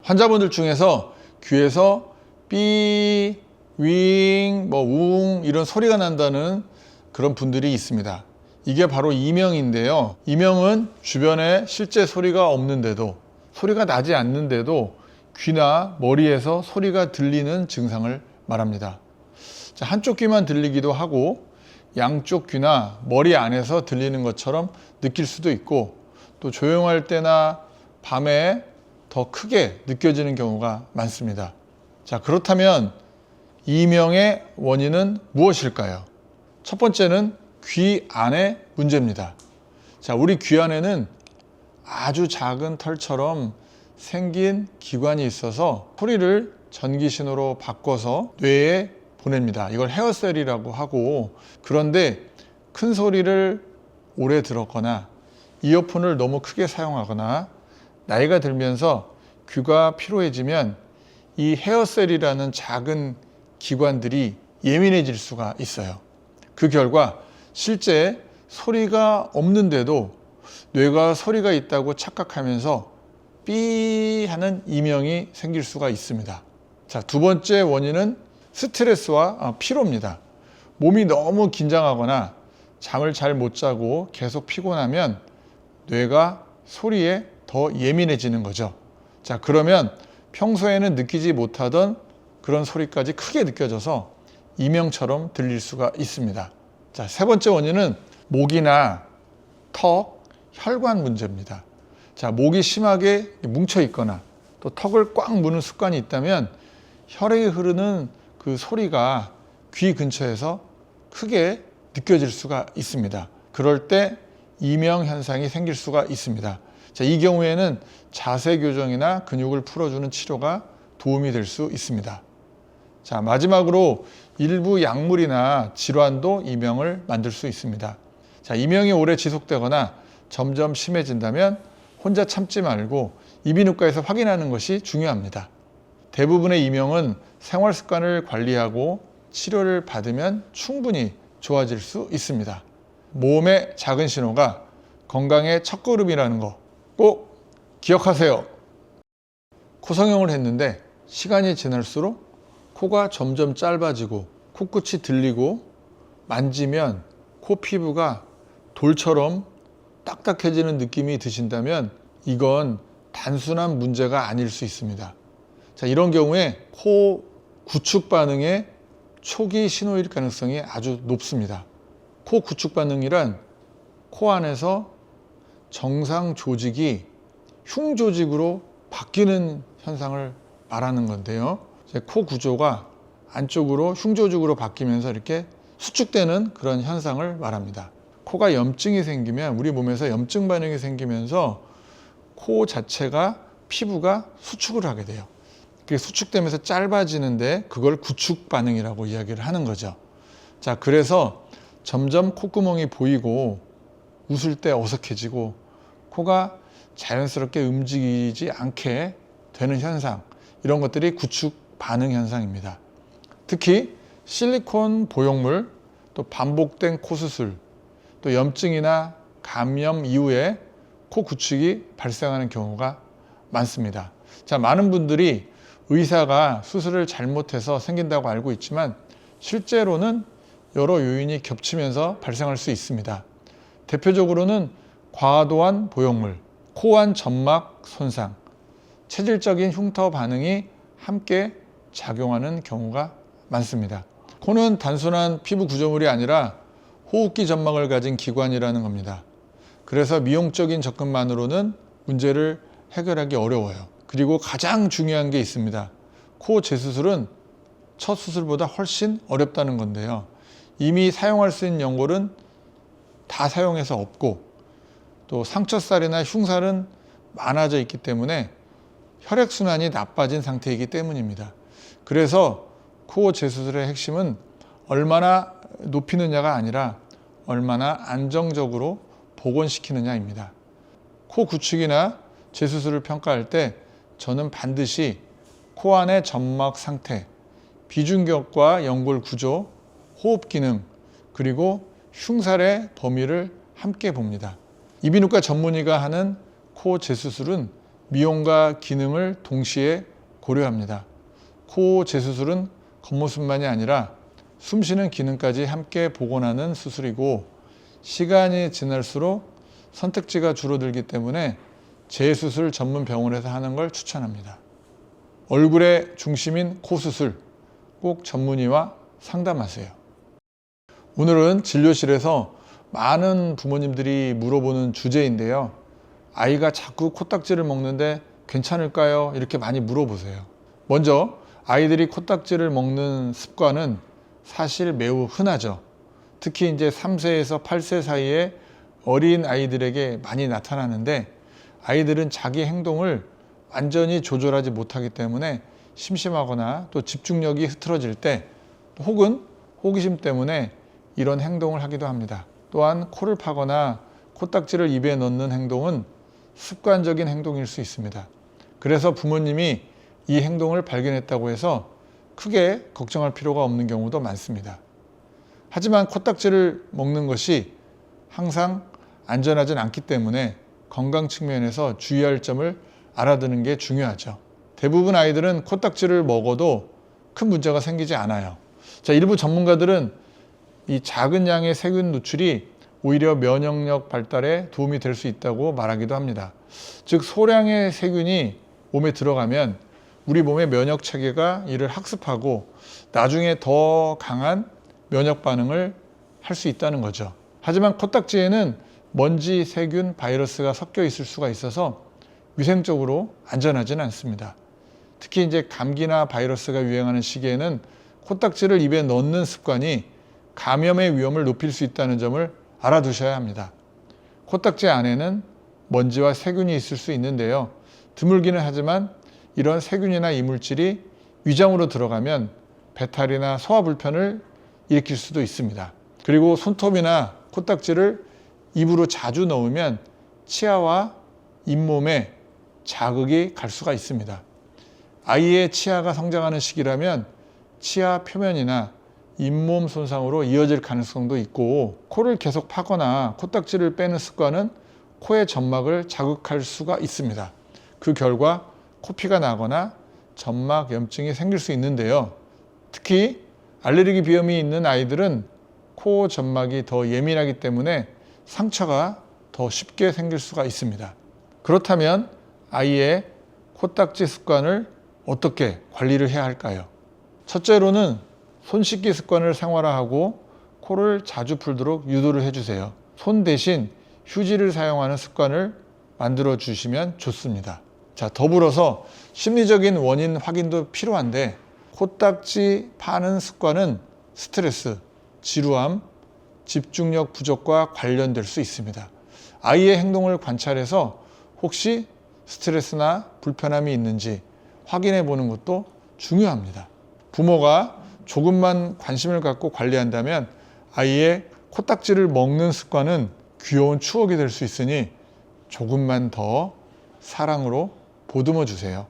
환자분들 중에서 귀에서 삐, 윙, 웅 이런 소리가 난다는 그런 분들이 있습니다. 이게 바로 이명인데요. 이명은 주변에 실제 소리가 없는데도, 소리가 나지 않는데도 귀나 머리에서 소리가 들리는 증상을 말합니다. 자, 한쪽 귀만 들리기도 하고 양쪽 귀나 머리 안에서 들리는 것처럼 느낄 수도 있고, 또 조용할 때나 밤에 더 크게 느껴지는 경우가 많습니다. 자, 그렇다면 이명의 원인은 무엇일까요? 첫 번째는 귀 안의 문제입니다. 자, 우리 귀 안에는 아주 작은 털처럼 생긴 기관이 있어서 소리를 전기 신호로 바꿔서 뇌에 보냅니다. 이걸 헤어셀이라고 하고, 그런데 큰 소리를 오래 들었거나 이어폰을 너무 크게 사용하거나 나이가 들면서 귀가 피로해지면 이 헤어셀이라는 작은 기관들이 예민해질 수가 있어요. 그 결과 실제 소리가 없는데도 뇌가 소리가 있다고 착각하면서 삐 하는 이명이 생길 수가 있습니다. 자, 두 번째 원인은 스트레스와 피로입니다. 몸이 너무 긴장하거나 잠을 잘 못 자고 계속 피곤하면 뇌가 소리에 더 예민해지는 거죠. 자, 그러면 평소에는 느끼지 못하던 그런 소리까지 크게 느껴져서 이명처럼 들릴 수가 있습니다. 자, 세 번째 원인은 목이나 턱, 혈관 문제입니다. 자, 목이 심하게 뭉쳐 있거나 또 턱을 꽉 무는 습관이 있다면 혈액이 흐르는 그 소리가 귀 근처에서 크게 느껴질 수가 있습니다. 그럴 때 이명 현상이 생길 수가 있습니다. 자, 이 경우에는 자세 교정이나 근육을 풀어주는 치료가 도움이 될 수 있습니다. 자, 마지막으로 일부 약물이나 질환도 이명을 만들 수 있습니다. 자, 이명이 오래 지속되거나 점점 심해진다면 혼자 참지 말고 이비인후과에서 확인하는 것이 중요합니다. 대부분의 이명은 생활 습관을 관리하고 치료를 받으면 충분히 좋아질 수 있습니다. 모험의 작은 신호가 건강의 첫걸음이라는 거 꼭 기억하세요. 코 성형을 했는데 시간이 지날수록 코가 점점 짧아지고 코끝이 들리고 만지면 코 피부가 돌처럼 딱딱해지는 느낌이 드신다면 이건 단순한 문제가 아닐 수 있습니다. 자, 이런 경우에 코 구축 반응의 초기 신호일 가능성이 아주 높습니다. 코 구축 반응이란 코 안에서 정상 조직이 흉 조직으로 바뀌는 현상을 말하는 건데요. 코 구조가 안쪽으로 흉 조직으로 바뀌면서 이렇게 수축되는 그런 현상을 말합니다. 코가 염증이 생기면 우리 몸에서 염증 반응이 생기면서 코 자체가 피부가 수축을 하게 돼요. 그게 수축되면서 짧아지는데 그걸 구축 반응이라고 이야기를 하는 거죠. 자, 그래서 점점 콧구멍이 보이고 웃을 때 어색해지고 코가 자연스럽게 움직이지 않게 되는 현상, 이런 것들이 구축 반응 현상입니다. 특히 실리콘 보형물, 또 반복된 코 수술, 또 염증이나 감염 이후에 코 구축이 발생하는 경우가 많습니다. 자, 많은 분들이 의사가 수술을 잘못해서 생긴다고 알고 있지만 실제로는 여러 요인이 겹치면서 발생할 수 있습니다. 대표적으로는 과도한 보형물, 코 안 점막 손상, 체질적인 흉터 반응이 함께 작용하는 경우가 많습니다. 코는 단순한 피부 구조물이 아니라 호흡기 점막을 가진 기관이라는 겁니다. 그래서 미용적인 접근만으로는 문제를 해결하기 어려워요. 그리고 가장 중요한 게 있습니다. 코 재수술은 첫 수술보다 훨씬 어렵다는 건데요. 이미 사용할 수 있는 연골은 다 사용해서 없고, 또 상처살이나 흉살은 많아져 있기 때문에 혈액순환이 나빠진 상태이기 때문입니다. 그래서 코 재수술의 핵심은 얼마나 높이느냐가 아니라 얼마나 안정적으로 복원시키느냐입니다. 코 구축이나 재수술을 평가할 때 저는 반드시 코 안의 점막 상태, 비중격과 연골 구조, 호흡 기능, 그리고 흉살의 범위를 함께 봅니다. 이비인후과 전문의가 하는 코 재수술은 미용과 기능을 동시에 고려합니다. 코 재수술은 겉모습만이 아니라 숨쉬는 기능까지 함께 복원하는 수술이고, 시간이 지날수록 선택지가 줄어들기 때문에 재수술 전문 병원에서 하는 걸 추천합니다. 얼굴의 중심인 코 수술, 꼭 전문의와 상담하세요. 오늘은 진료실에서 많은 부모님들이 물어보는 주제인데요. 아이가 자꾸 코딱지를 먹는데 괜찮을까요? 이렇게 많이 물어보세요. 먼저 아이들이 코딱지를 먹는 습관은 사실 매우 흔하죠. 특히 이제 3세에서 8세 사이에 어린 아이들에게 많이 나타나는데, 아이들은 자기 행동을 완전히 조절하지 못하기 때문에 심심하거나 또 집중력이 흐트러질 때, 혹은 호기심 때문에 이런 행동을 하기도 합니다. 또한 코를 파거나 코딱지를 입에 넣는 행동은 습관적인 행동일 수 있습니다. 그래서 부모님이 이 행동을 발견했다고 해서 크게 걱정할 필요가 없는 경우도 많습니다. 하지만 코딱지를 먹는 것이 항상 안전하진 않기 때문에 건강 측면에서 주의할 점을 알아두는 게 중요하죠. 대부분 아이들은 코딱지를 먹어도 큰 문제가 생기지 않아요. 자, 일부 전문가들은 이 작은 양의 세균 누출이 오히려 면역력 발달에 도움이 될 수 있다고 말하기도 합니다. 즉, 소량의 세균이 몸에 들어가면 우리 몸의 면역 체계가 이를 학습하고 나중에 더 강한 면역 반응을 할 수 있다는 거죠. 하지만 코딱지에는 먼지, 세균, 바이러스가 섞여 있을 수가 있어서 위생적으로 안전하지는 않습니다. 특히 이제 감기나 바이러스가 유행하는 시기에는 코딱지를 입에 넣는 습관이 감염의 위험을 높일 수 있다는 점을 알아두셔야 합니다. 코딱지 안에는 먼지와 세균이 있을 수 있는데요. 드물기는 하지만 이런 세균이나 이물질이 위장으로 들어가면 배탈이나 소화 불편을 일으킬 수도 있습니다. 그리고 손톱이나 코딱지를 입으로 자주 넣으면 치아와 잇몸에 자극이 갈 수가 있습니다. 아이의 치아가 성장하는 시기라면 치아 표면이나 잇몸 손상으로 이어질 가능성도 있고, 코를 계속 파거나 코딱지를 빼는 습관은 코의 점막을 자극할 수가 있습니다. 그 결과 코피가 나거나 점막 염증이 생길 수 있는데요. 특히 알레르기 비염이 있는 아이들은 코 점막이 더 예민하기 때문에 상처가 더 쉽게 생길 수가 있습니다. 그렇다면 아이의 코딱지 습관을 어떻게 관리를 해야 할까요? 첫째로는 손 씻기 습관을 생활화하고 코를 자주 풀도록 유도를 해주세요. 손 대신 휴지를 사용하는 습관을 만들어 주시면 좋습니다. 자, 더불어서 심리적인 원인 확인도 필요한데, 코딱지 파는 습관은 스트레스, 지루함, 집중력 부족과 관련될 수 있습니다. 아이의 행동을 관찰해서 혹시 스트레스나 불편함이 있는지 확인해 보는 것도 중요합니다. 부모가 조금만 관심을 갖고 관리한다면 아이의 코딱지를 먹는 습관은 귀여운 추억이 될 수 있으니 조금만 더 사랑으로 보듬어 주세요.